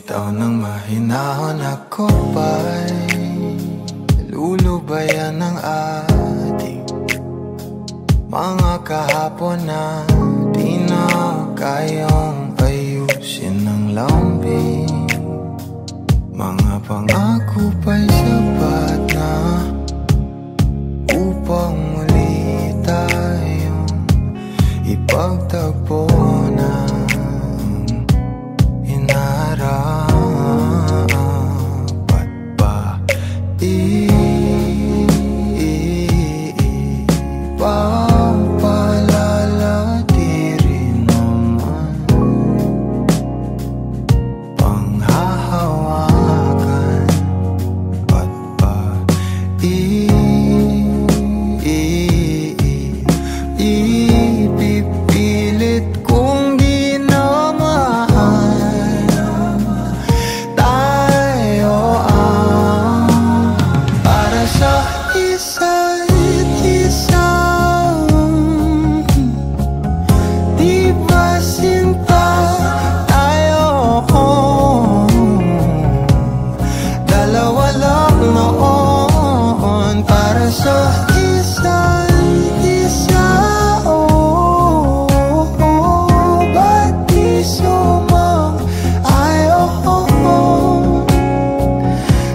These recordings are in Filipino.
Bitaw ng mahinahon ako ba'y lulubayan ng ating mga kahapon na di na kayang ayusin ng lambing. Mga pangako ba'y sapat na upang muli tayong ipagtagpo na dapat ba ipapalala di rin naman panghahawakan? Ba't ba ipipilit kong di na mahal tayo para sa isa't isa? Di ba sinta tayo? Dalawa lang noon para sa isa't isa. Ba't di sumang-ayon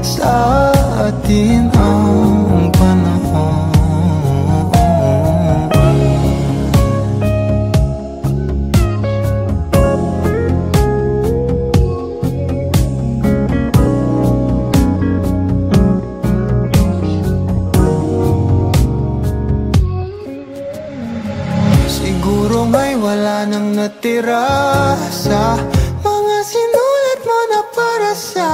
sa atin ang panahon? Siguro nga'y wala nang natira sa mga sinulat mo na para sa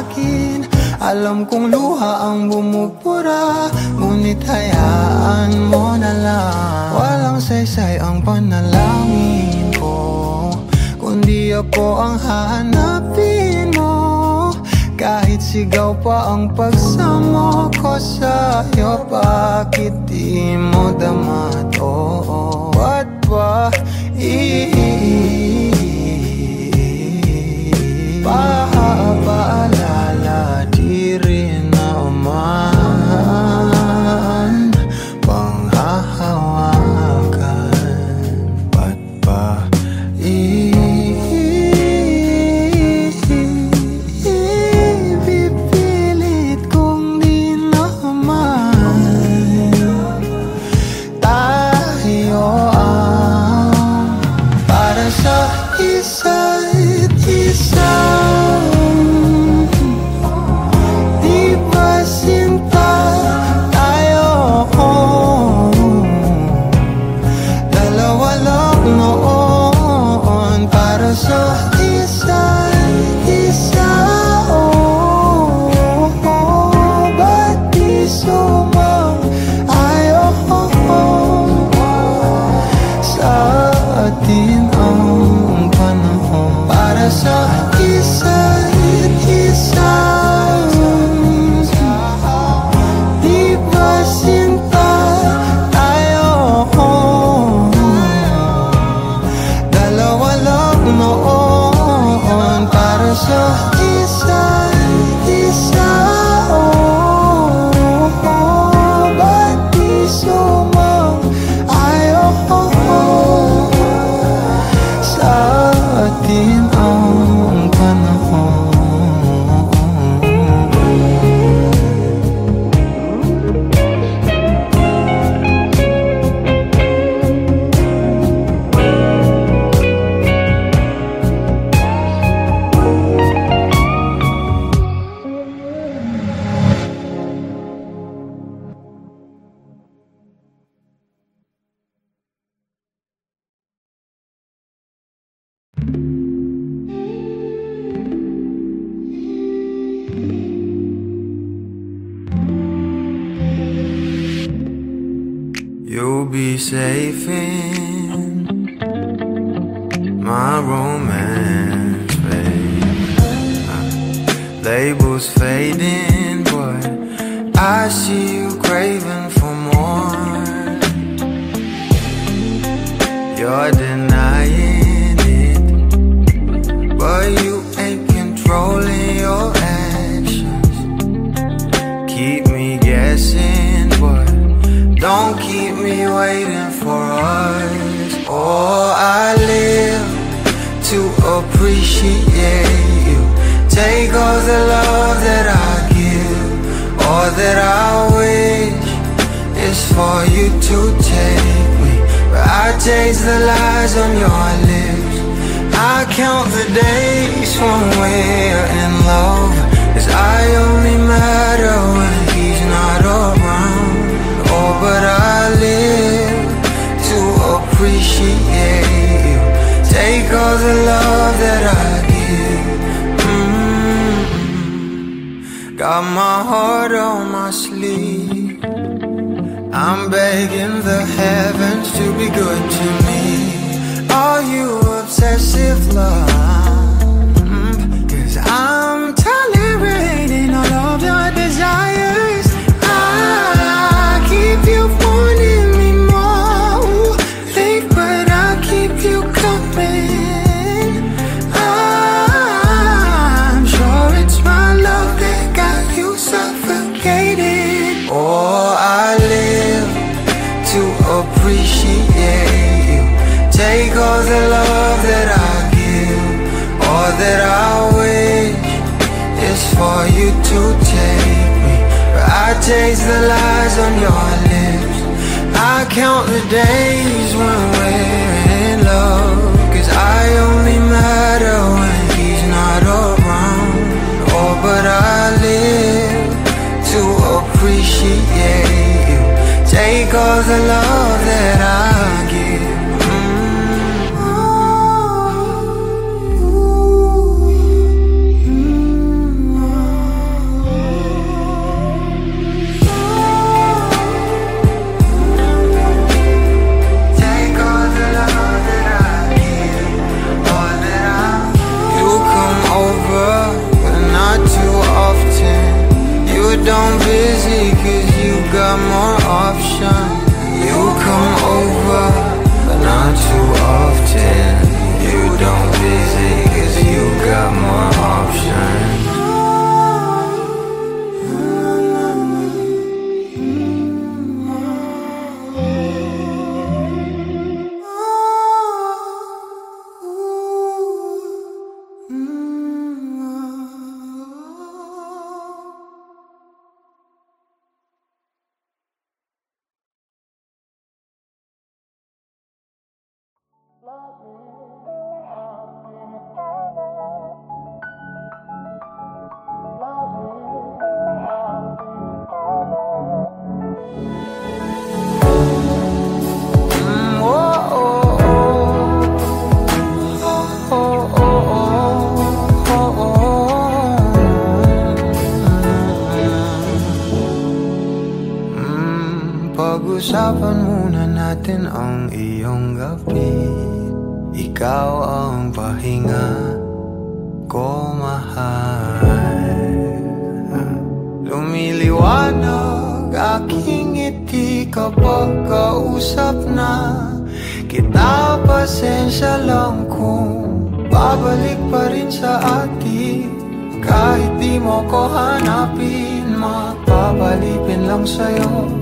akin. Alam kong luha ang bumubura, ngunit hayaan mo na lang. Walang saysay ang panalangin ko, kundi ako ang hahanapin mo. Kahit sigaw pa ang pagsamo ko sa'yo, bakit di mo dama to? Ba't ba ipapaalala di rin naman panghahawakan? Ba't ba ipipilit kong di naman tayo para sa isa't isa? Di ba sinta tayo? Dalawa lang noon para sa isa't isa. Ba't di sumang-ayon sa atin ang panahon para sa isa't isa? Di ba sinta tayo? Dalawa lang noon para sa isa't isa. Ba't di sumang-ayon sa atin ang panahon? You'll be safe in my romance, babe. Labels fading, but I see you craving for more. You're denying it, but you ain't control Take all the love that I give, all that I wish is for you to take me. But I taste the lies on your lips. I count the days when we're in love, 'cause I only matter when he's not around. Oh, but I live to appreciate you. Take all the love that I give. Got my heart on my sleeve. I'm begging the heavens to be good to me. Are you obsessive love? 'Cause I'm tolerating all of your desires. I keep you wanting me more, late but I keep you coming. I'm sure it's my love that got you suffocated. Oh, I live to appreciate you. Take all the love that I give, all that I wish is for you to take me. But I taste the lies on your lips. I count the days when we're in love, 'cause I only matter when he's not around. Oh, but I live to appreciate you. Take all the love that I give. Don't busy 'cause you got more options. You come over, but not too often. You don't busy 'cause you got more options. Pag-usapan muna natin ang iyong gabi. Ikaw ang pahinga ko, mahal. Lumiliwanag aking ngiti kapag kausap na kita. Pasensya lang kung babalik pa rin sa atin. Kahit di mo ko hanapin, magpapalipin lang sa'yo.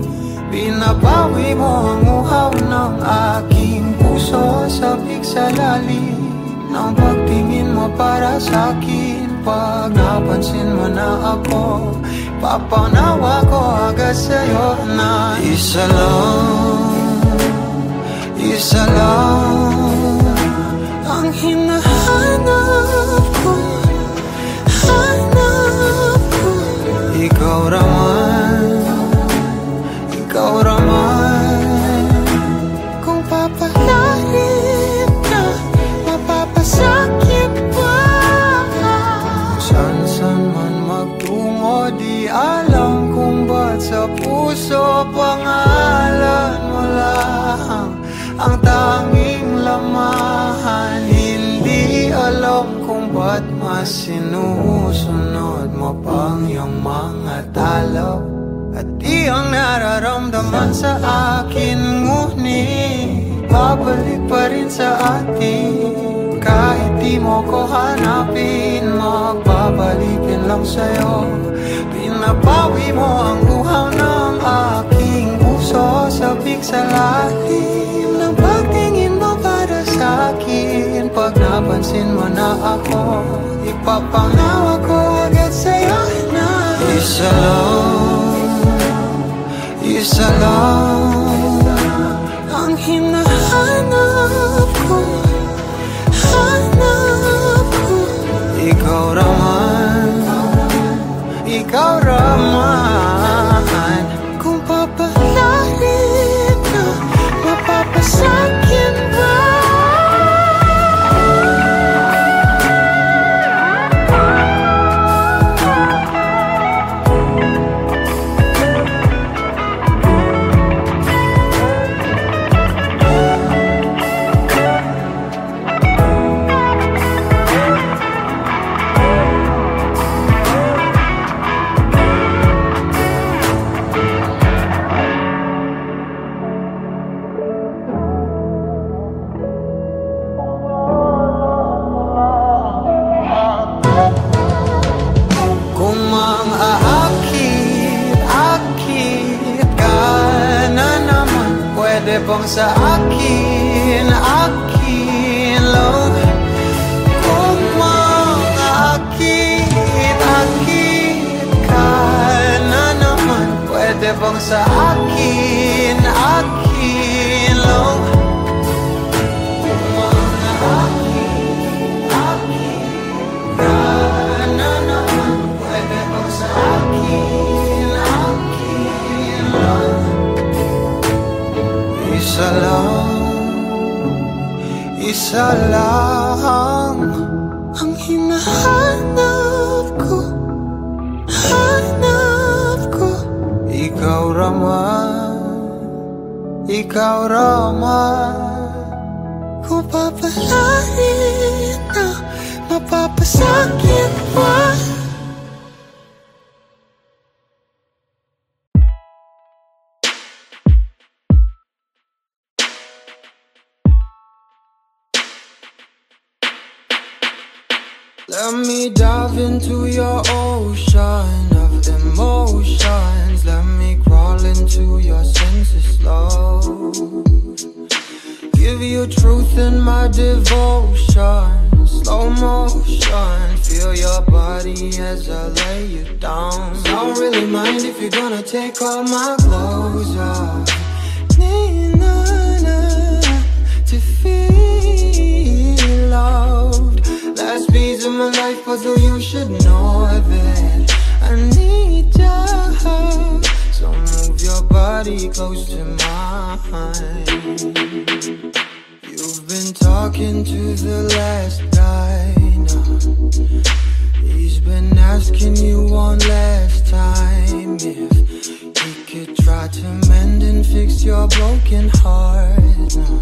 Pinapawi mo ang uhaw ng aking puso, sabik sa lalim ng pagtingin mo para sa'kin. Pag napansin mo na ako, papanawa ko agad sa'yo na isa lang ang hinahanap ko, hanap ko. Ikaw raman, kung papalalim na, mapapasakit pa. San man magtungo, di alam kung ba't sa puso pangalan mo lang ang tanging lamahan. Hindi alam kung ba't mas sinusunod mo pang iyong mga talo. At di ang nararamdaman sa akin, ngunit babalik pa rin sa atin. Kahit di mo ko hanapin, magpapalipin lang sa'yo. Pinapawi mo ang uhaw ng aking puso, sabik sa lalim ng pagtingin mo para sa'kin. Pag napansin mo na ako, ipapanawa ko Isa lang ang hinahanap ko, hanap ko. Ikaw raman. Kung papalarin ka, mapapasakin ba? Bang sa akin lang. Kung mangakit ka na naman, pwede bang sa akin lang. Kung mangakit ka na naman, pwede bang sa akin lang. Isa lang ang hinahanap ko, hanap ko. Ikaw raman. Kung papalarin na, mapapasakit pa. Let me dive into your ocean of emotions. Let me crawl into your senses slow. Give you truth in my devotion. Slow motion. Feel your body as I lay you down. Don't really mind if you're gonna take all my clothes off. To feel loved. Last piece of my life, although you should know that I need ya. So move your body close to mine. You've been talking to the last guy now. He's been asking you one last time if he could try to mend and fix your broken heart now.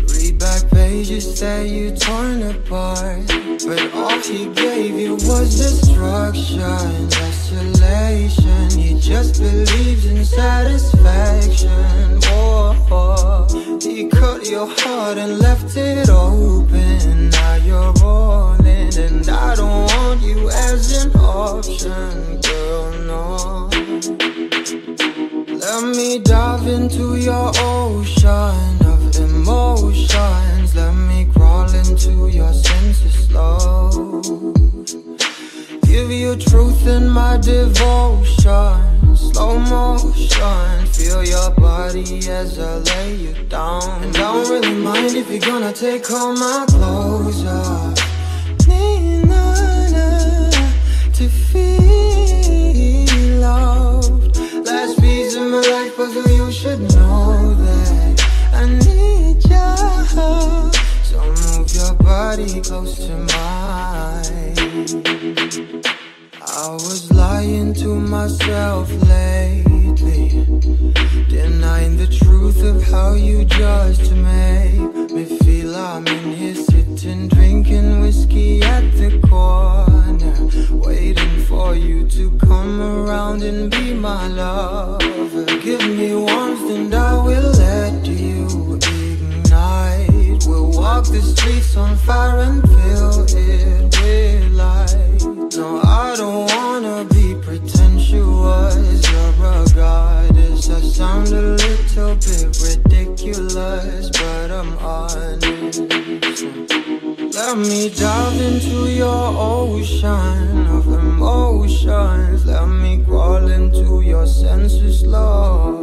Read back pages that you torn apart, but all he gave you was destruction, desolation. He just believes in satisfaction. Oh, he cut your heart and left it open. Now you're rolling, and I don't want you as an option, girl, no. Let me dive into your ocean of emotions. Let me crawl into your senses slow. Give you truth in my devotion. Slow motion. Feel your body as I lay you down. And don't really mind if you're gonna take all my clothes off. To feel loved. Last piece of my life, but you should know that I need ya. So move your body close to mine. I was lying to myself lately, denying the truth of how you just make me feel. I'm in here sitting, drinking whiskey at the corner, waiting for you to come around and be my lover. Give me warmth and I will let you ignite. We'll walk the streets on fire and fill it with light. No, I don't wanna be pretentious or a goddess. I sound a little bit ridiculous, but I'm honest. Let me dive into your ocean of emotions. emotions. Let me crawl into your senses, love.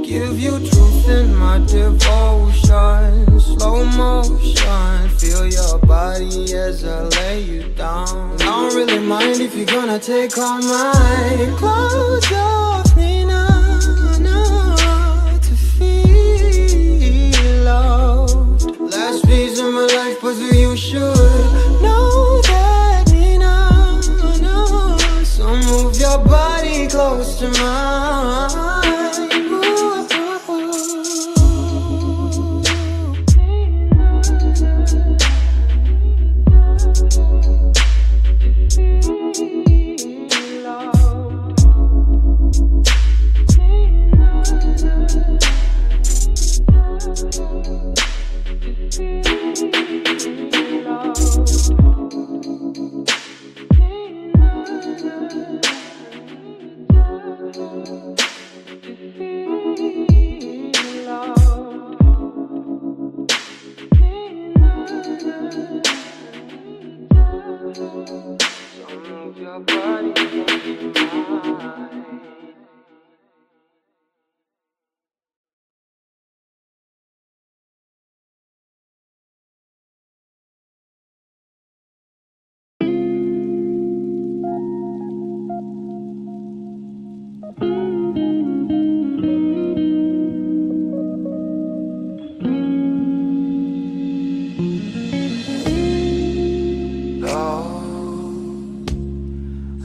Give you truth in my devotion. Slow motion, feel your body as I lay you down. I don't really mind if you're gonna take all my clothes off me now, to feel loved. Last piece of my life, but you should know that me now. So move your body close to mine.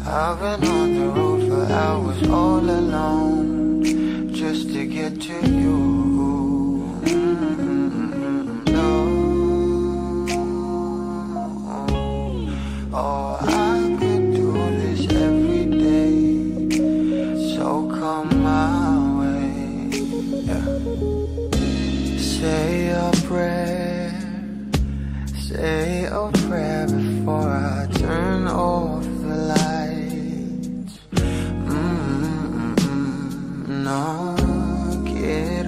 I've been on the road for hours all alone, just to get to you. No. Oh, I could do this every day, so come my way. Yeah. Say a prayer, say a prayer before I turn off the light. No, get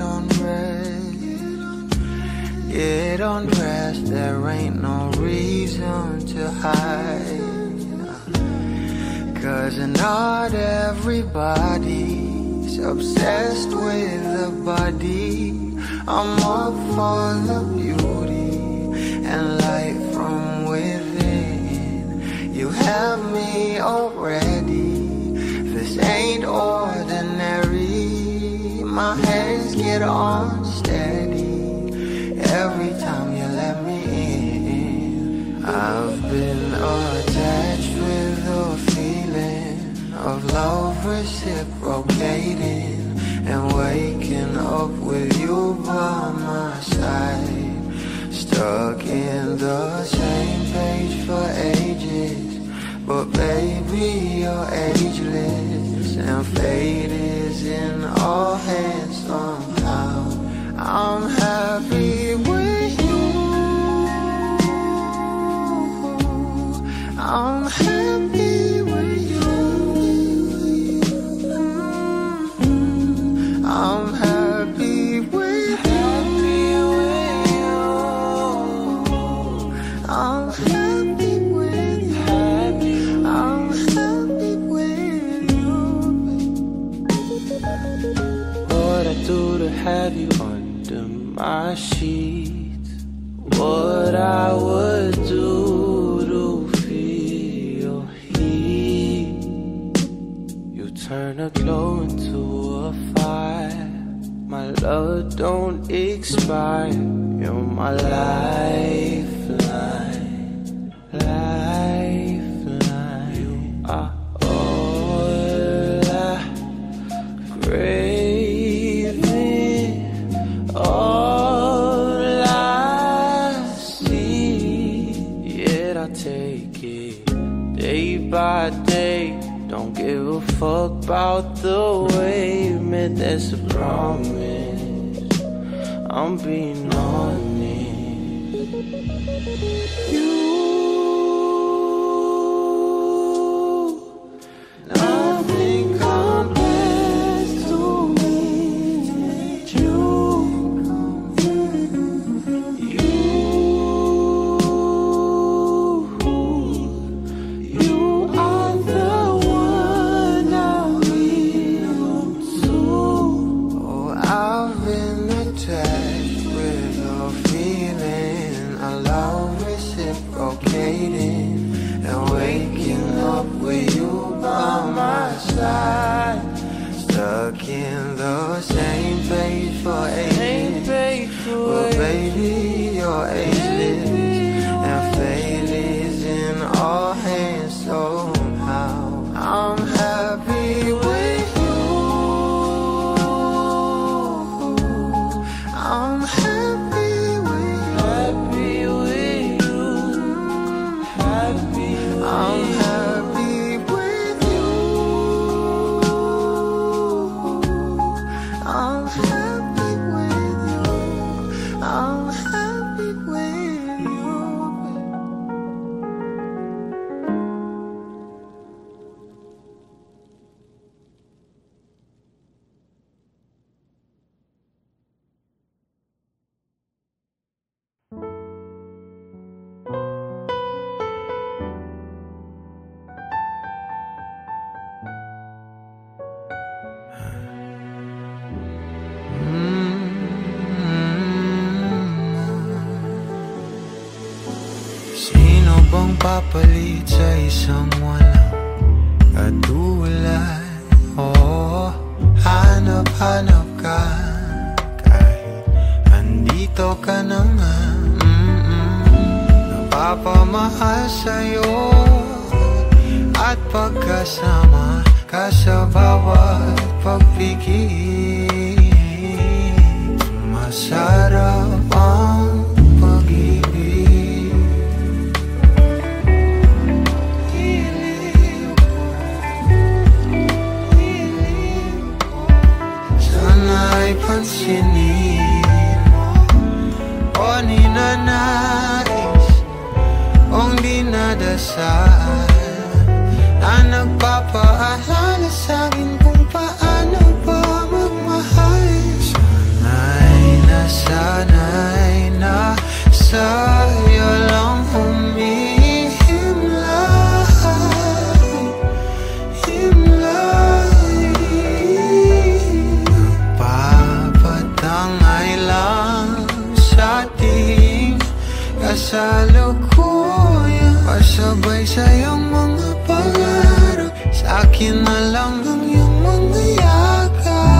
undressed, there ain't no reason to hide. Cause not everybody's obsessed with the body. I'm up for the beauty and light from within. You have me already, this ain't ordinary. My hands get unsteady every time you let me in. I've been attached with a feeling of love reciprocating, and waking up with you by my side. Stuck in the same page for ages, but baby you're ageless, and fate is in our hands somehow. I'm happy with you, I'm happy with you, I'm happy with you, I'm happy with you, I'm happy with you. What I do to have you under my sheets, what I would do to feel heat. You turn a glow into a fire, my love don't expire. You're my lifeline, lifeline. You are all I craving, all I see. Yet I take it day by day. Don't give a fuck about the way you meant, that's a promise. I'm being honest. You, nothing compares to me. You are I'm happy with you. I'm happy with you. I'm happy with you. Sino bang papalit sa isang walang katulad? Oh, hanap-hanap ka kahit andito ka na nga. Napapamahal sa'yo at pagkasama ka sa bawat pagpigil. Masarap ang pag-ibig. Sana'y pansinin mo o ninanais kong dinadasal na nagpapaalala sa'kin kung paano ba magmahal. Sana'y na sa'yo lang himlay. Nagpapatangay lang sa ating kasalukuyan. Pasabay sa'yong mga pangarap, sa'kin na lang ang iyong mga yakap.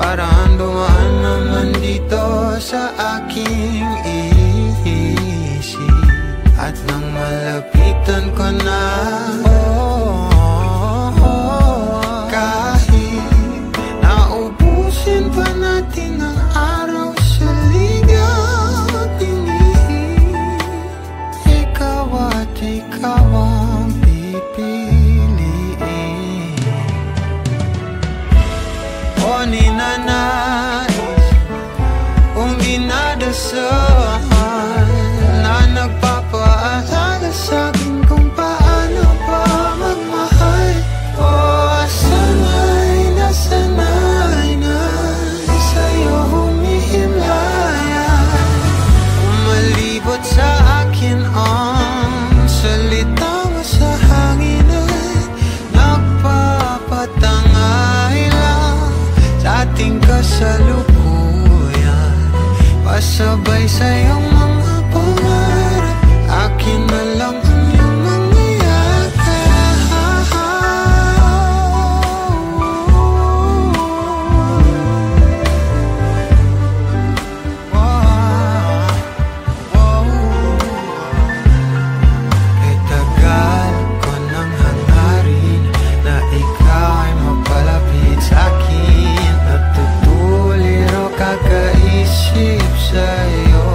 Parang dumaan naman dito sa aking isip, at nang malapitan ko na, kahit naubusin pa natin ang araw sa ligaw at inihip, ikaw at ikaw ang pipiliin. O ninanais kung dinadasal na nagpapaalala sa'kin kung paano ba magmahal. O sana'y na sa'yo humihimlayan. Umalibot sa akin ang salita mo sa hangin at nagpapatangay lang sa ating kasalukuyan. Pasabay sa'yong mga pangarap, akin na lang ang iyong mga yakap. Kay tagal ko nang hangarin na ikaw ay mapalapit sa'kin. Natutuliro kakaisip sa'yo,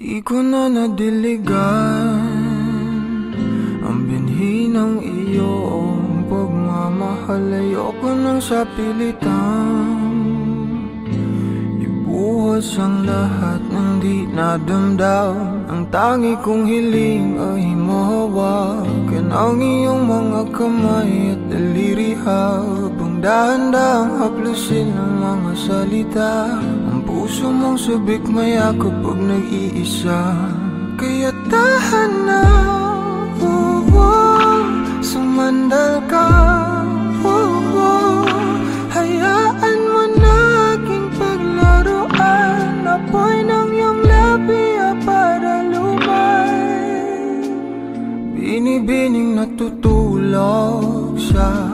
Di ko na nadiligan ang binhi ng iyong pagmamahal. Ayoko nang sa pilitan ibuhos ang lahat ng di nadamdam. Ang tangi kong hiling ay mahawakan ang iyong mga kamay at daliri, habang dahan-dahang haplusin ang mga salita. Ang puso mong sabik mayakap pag nag-iisa, kaya tahan na, sumandal ka, hayaan mo na aking paglaruan. Apoy ng iyong labi para lumay, binibining natutulog sa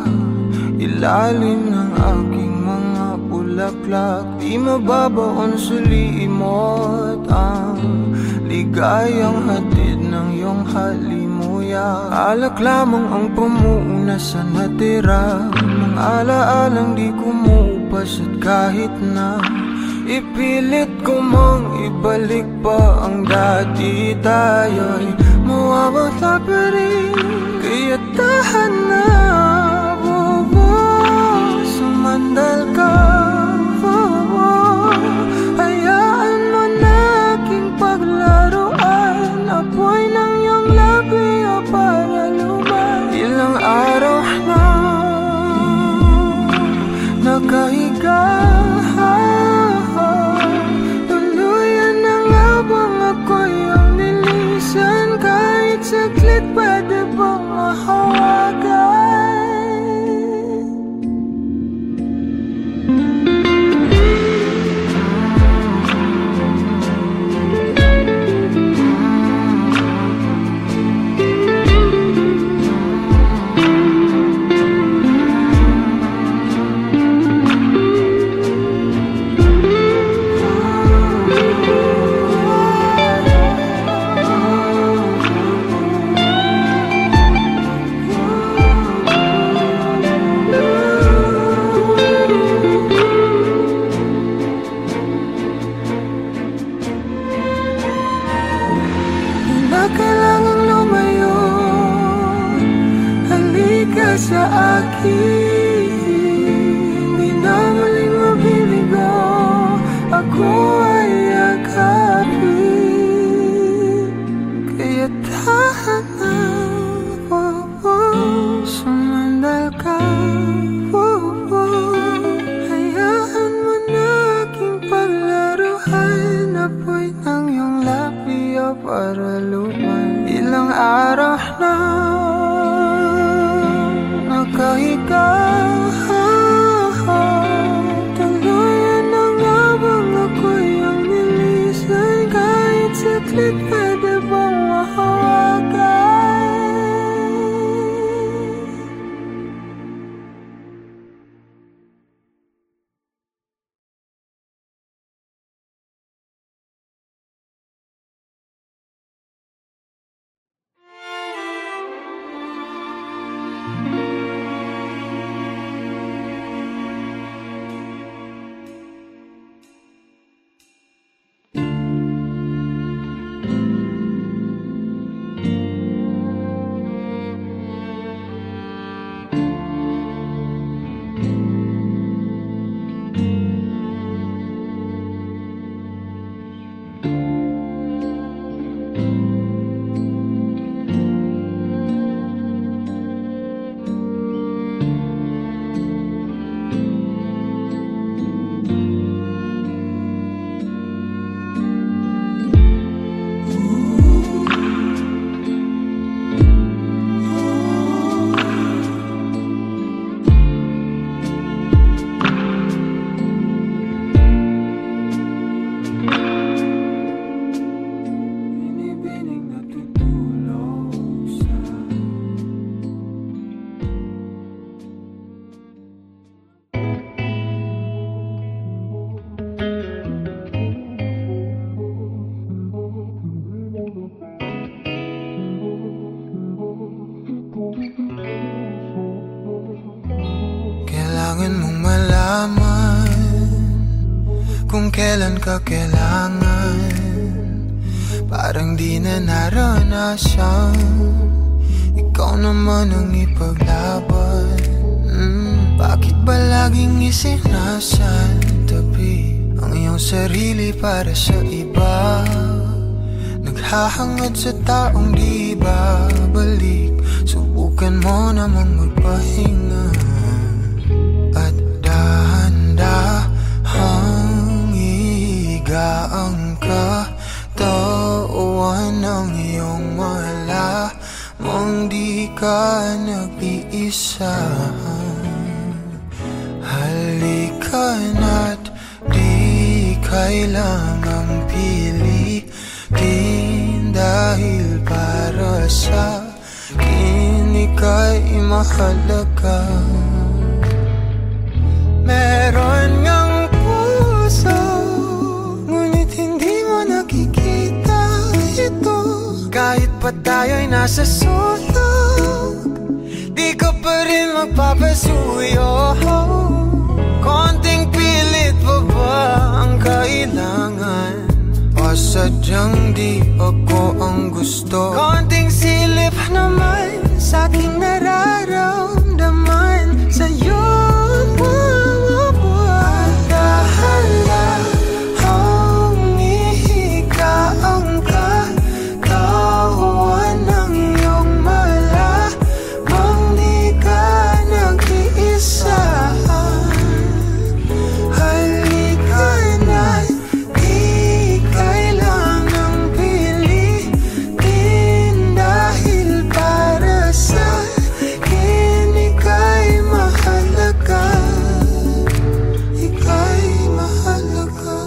ilalim ng aking mga bulaklak. Di mababaon sa limot ang ligayang hatid ng iyong halimuyak. Alak lamang ang pamuuna sa natira, ng alaalang di kumupas. At kahit na ipilit ko mang ibalik pa ang dati, tayo'y mawawala pa rin. Kaya tahan na, sumandal ka, hayaan mo na aking paglaruan. Apoy ng iyong labi para lumay. Ilang araw na nakahiga, tuluyan na nga bang ako'y ang nilisan? Kahit saglit pwede bang mahawagan? Sa akin, di na muling mabibigo, ako ay yakapin. Kaya tahan na, sumandal ka, hayaan mo na aking paglaruan. Apoy ng iyong labi para lumay. Ilang araw na nakahiga, tuluyan na nga bang ako'y ang nilisan? Kahit saglit pwede bang mahawagan? Kailangan mong malaman kung kailan ka kailangan parang di na naranasan. Ikaw naman ang ipaglaban. Bakit ba laging isinasantabi ang iyong sarili para sa iba? Naghahangad sa taong di babalik. Subukan mo namang magpahinga at dahan-dahang ihiga ang katawan ng iyong malamang di ka nag-iisa. Halika na't di kailangang pilitin, dahil para sa akin ika'y mahalaga. Meron ngang puso, ngunit hindi mo nakikita ito. Kahit pa tayo'y nasa sulok, di ka pa rin magpapasuyo. Konting pilit pa ba ang kailangan? O sadyang di ako ang gusto? Konting silip naman sa aking nararamdaman sa'yo. Dahan-dahang ihiga ang katawan ng iyong malamang di ka nag-iisa. Halika na't di kailangang pilitin, dahil para sa akin ika'y mahalaga. Ika'y mahalaga.